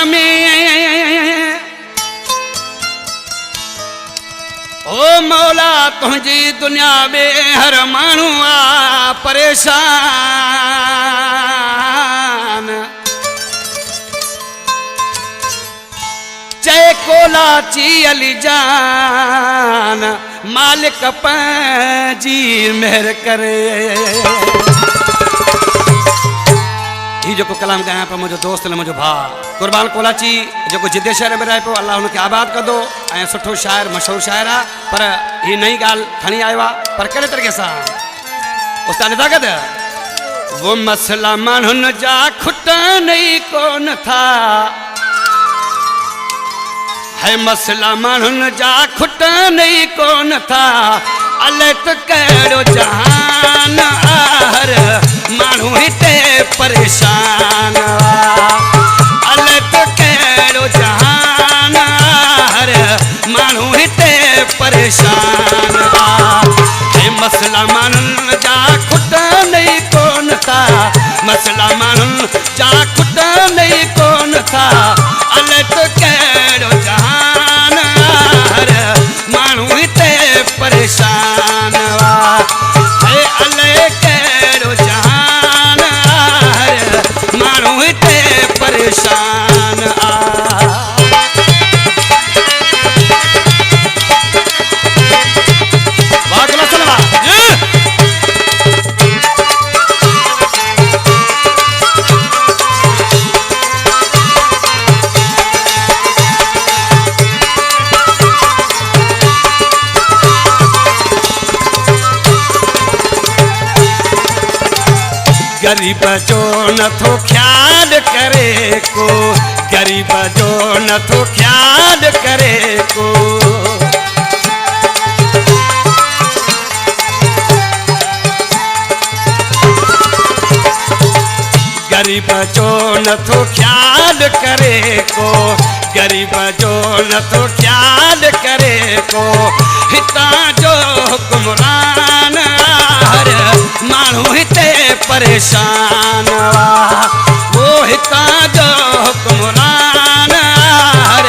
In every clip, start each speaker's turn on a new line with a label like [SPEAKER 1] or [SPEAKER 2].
[SPEAKER 1] में ओ मौला तुझी दुनिया में हर मानू आ परेशान जय कोला ची अली जान मालिक पंजी मेहर करे। जो कलाम गाया पर मुझे दोस्त ने मुझे भा कुर्बान कोलाची जो जिद्दे शहर में रहे पो अल्लाह उनके आबाद कर दो ऐं सुठो शायर मशहूर शायर आ पर ही नई गाल खणी आयो आ पर कड़े तरीके से उस्ताद ने ताकत वो मसला मानुन जा खुट नहीं कोन था है मसला मानुन जा खुट नहीं कोन था अले तो कड़ो जहान हर मानू हिते परेशान अले तो कड़ो जहान हर मानू हिते परेशान है मसला मानुन जा खुट नहीं कोन था मसला मानुन जा खुट नहीं कोन था अले तो कड़ो जहान हर मानू हिते परेशान है अले कड़ो जहान हर मानू हिते परेशान गरीब जो न थो ख्याल करे को गरीब जो न थो ख्याल करे को गरीब जो न थो ख्याल करे को गरीब जो न थो ख्याल करे को हिता जो हुक्मरान हर मानू हिते परेशान वो हिता जो हुक्मरान हर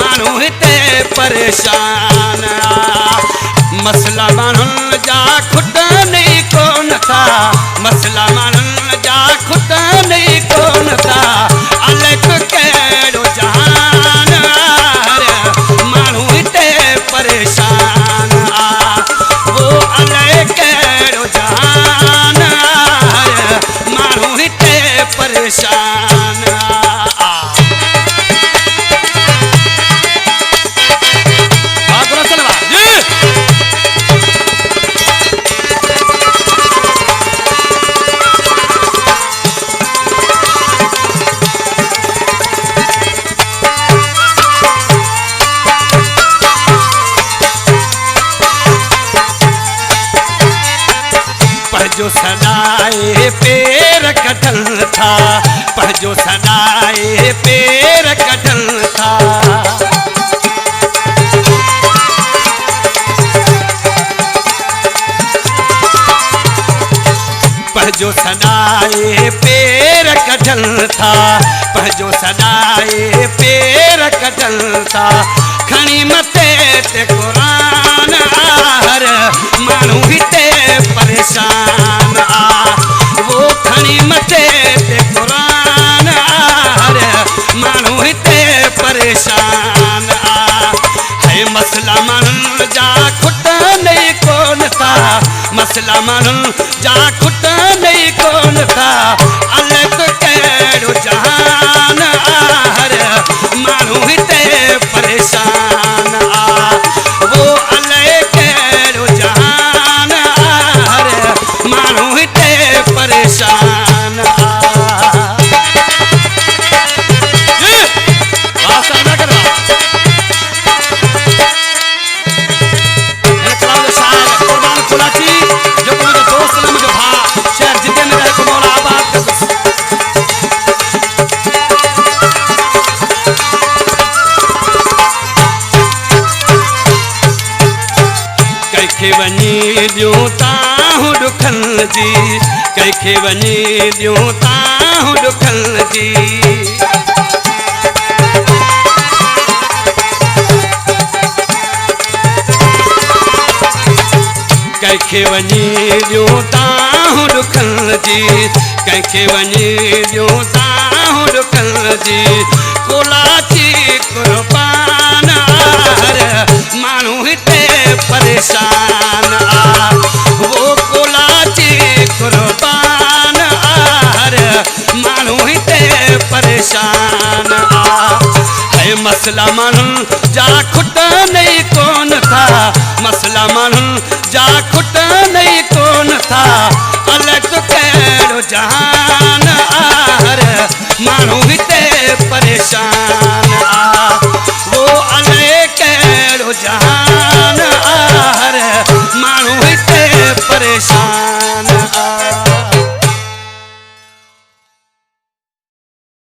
[SPEAKER 1] मानू हिते परेशान मसला मानुन जा खुट नहीं कोन था मसला मानुन जा खुट नहीं कोन था अलग कड़ो जहान हर मानू हिते परेशान वो अलग कड़ो जहान हर मानू हिते परेशान जो सदाए पेर कटल था पर जो सदाए पेर कटल था पर जो सदाए पेर कटल था पर जो सदाए पेर कटल था खणी मते ते कुरान हर मानू हिते परेशान वो खणी मते ते कुरान हर मानू हिते परेशान है मसला मानुन जा खुट नहीं कोन था मसला मानुन जा खुट नहीं कोन था अलग कड़ो जहान हर मानू हिते परेशान वो अलग कड़ो जहान हर मानू हिते परेशान वनी दियूं ताहूं दुखन जी कैखे वनी दियूं ताहूं दुखन जी कंहिंखे वञी ॾियो तां ॾुखनि जी कंहिंखे वञी ॾियो तां ॾुखनि जी कोलाची कुर्बान माण्हू हिते परेशान वो कोलाची कुर्बान माण्हू हिते परेशान है मसला माण्हुनि जा खुट नहीं कोन था मसला माण्हुनि जा खुट नहीं कोन था अलाए तो कहिड़ो जहान माण्हू हिते परेशान वो अलाए कहिड़ो जहान